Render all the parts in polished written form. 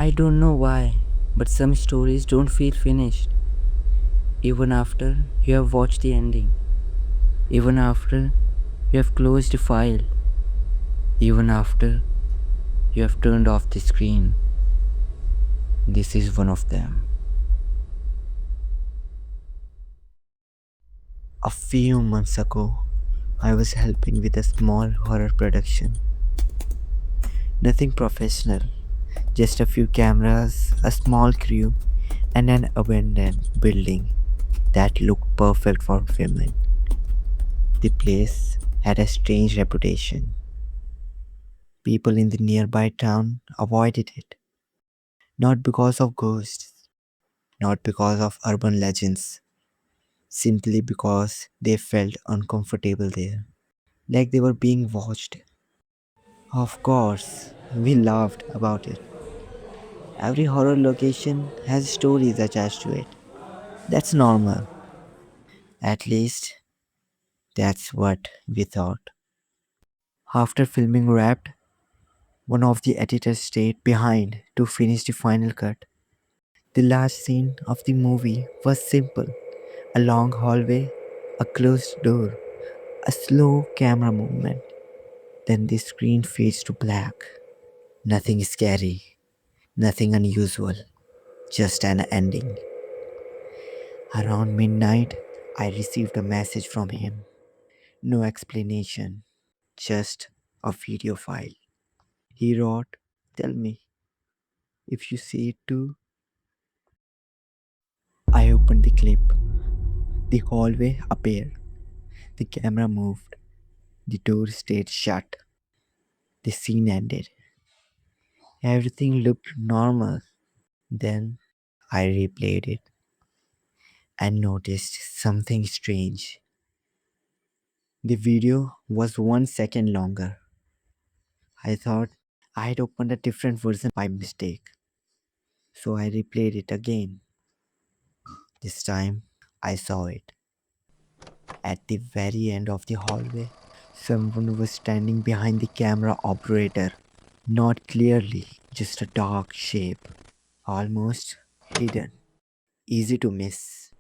I don't know why, but some stories don't feel finished. Even after you have watched the ending, even after you have closed the file, even after you have turned off the screen. This is one of them. A few months ago, I was helping with a small horror production. Nothing professional, just a few cameras, a small crew, and an abandoned building that looked perfect for filming. The place had a strange reputation. People in the nearby town avoided it, not because of ghosts, not because of urban legends, simply because they felt uncomfortable there, like they were being watched. Of course, we laughed about it. Every horror location has stories attached to it. That's normal. At least, that's what we thought. After filming wrapped, one of the editors stayed behind to finish the final cut. The last scene of the movie was simple: a long hallway, a closed door, a slow camera movement. Then the screen fades to black. Nothing scary, nothing unusual, just an ending. Around midnight, I received a message from him. No explanation, just a video file. He wrote, "Tell me if you see it too." I opened the clip. The hallway appeared. The camera moved. The door stayed shut. The scene ended. Everything looked normal. Then I replayed it and noticed something strange. The video was 1 second longer. I thought I had opened a different version by mistake, so I replayed it again. This time I saw it. At the very end of the hallway, someone was standing behind the camera operator. Not clearly, just a dark shape, almost hidden, easy to miss.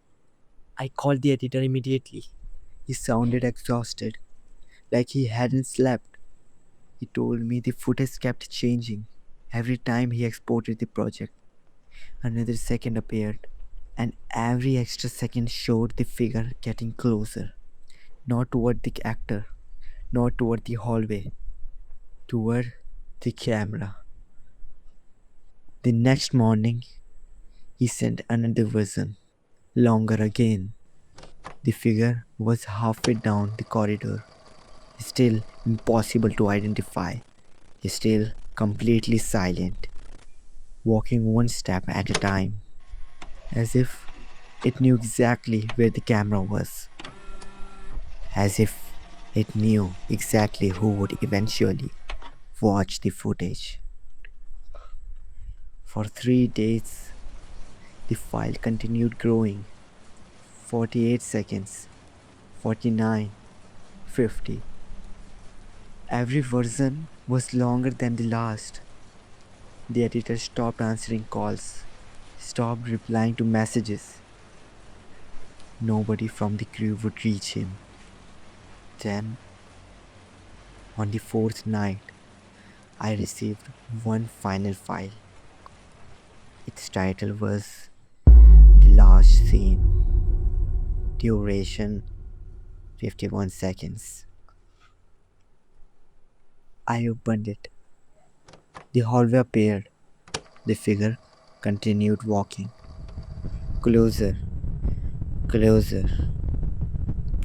I called the editor immediately. He sounded exhausted, like he hadn't slept. He told me the footage kept changing. Every time he exported the project, another second appeared, and every extra second showed the figure getting closer. Not toward the actor, not toward the hallway, toward the camera. The next morning, he sent another version, longer again. The figure was halfway down the corridor, still impossible to identify, still completely silent, walking one step at a time, as if it knew exactly where the camera was, as if it knew exactly who would eventually watch the footage. For 3 days, the file continued growing: 48 seconds, 49, 50. Every version was longer than the last. The editor stopped answering calls, stopped replying to messages. Nobody from the crew would reach him. Then, on the fourth night, I received one final file. Its title was "The Last Scene." Duration 51 seconds. I opened it. The hallway appeared. The figure continued walking. Closer, closer,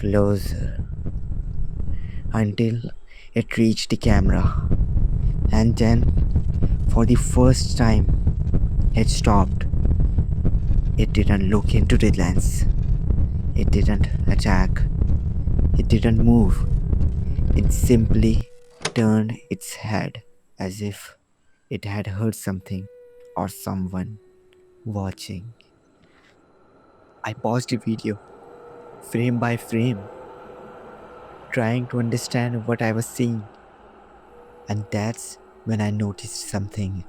closer, until it reached the camera. And then, for the first time, it stopped. It didn't look into the lens. It didn't attack. It didn't move. It simply turned its head as if it had heard something or someone watching. I paused the video, frame by frame, trying to understand what I was seeing. And that's when I noticed something.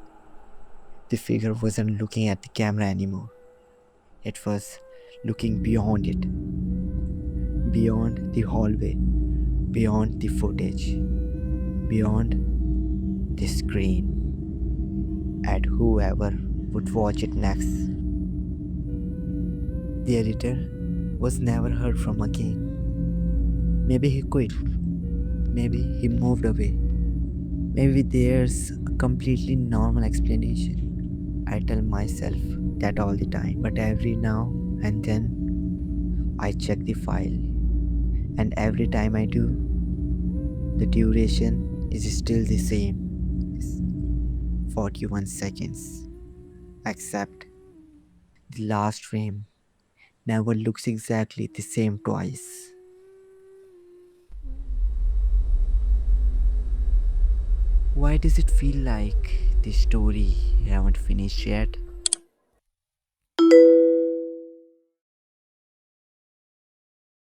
The figure wasn't looking at the camera anymore. It was looking beyond it, beyond the hallway, beyond the footage, beyond the screen, at whoever would watch it next. The editor was never heard from again. Maybe he quit. Maybe he moved away. Maybe there's a completely normal explanation. I tell myself that all the time, but every now and then I check the file, and every time I do, the duration is still the same. It's 41 seconds. Except the last frame never looks exactly the same twice. Why does it feel like the story haven't finished yet?